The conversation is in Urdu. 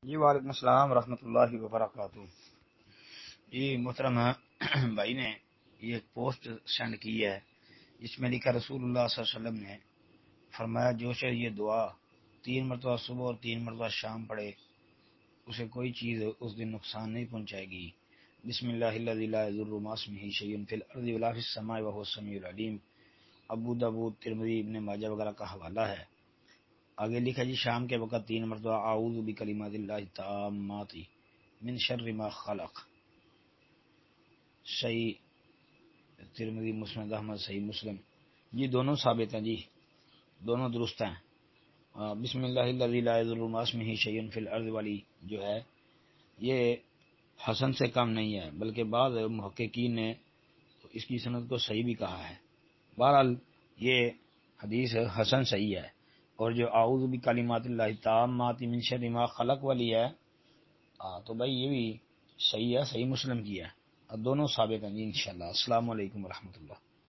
جی وعلیکم السلام ورحمۃ اللہ وبرکاتہ۔ جی محترم بھائی نے یہ ایک پوسٹ سینڈ کی ہے جس میں لکھا رسول اللہ صلی اللہ علیہ وسلم نے فرمایا جو شخص یہ دعا 3 مرتبہ صبح اور 3 مرتبہ شام پڑھے اسے کوئی چیز اس دن نقصان نہیں پہنچائے گی۔ بسم اللہ الذی لا یضر مع اسمہ شیء فی الارض ولا فی السماء وهو السمیع العلیم۔ ابو داؤد، ترمذی، ابن ماجہ وغیرہ کا حوالہ ہے۔ آگے لکھا جی شام کے وقت 3 مرتبہ اعوذ بکلمات اللہ التامات من شر ما خلق۔ صحیح ترمذی، مسند احمد، صحیح مسلم۔ یہ دونوں ثابت ہیں جی، دونوں درست ہیں۔ بسم اللہ الذی لا یضر مع اسمہ شیء فی الارض والی جو ہے یہ حسن سے کم نہیں ہے، بلکہ بعض محققین نے اس کی سند کو صحیح بھی کہا ہے۔ بہرحال یہ حدیث حسن صحیح ہے، اور جو اعوذ بکلمات اللہ التامات من شر ما خلق والی ہے تو بھائی یہ بھی صحیح ہے، صحیح مسلم کی ہے، اور دونوں ثابت ہیں جی انشاءاللہ۔ السلام علیکم ورحمۃ اللہ۔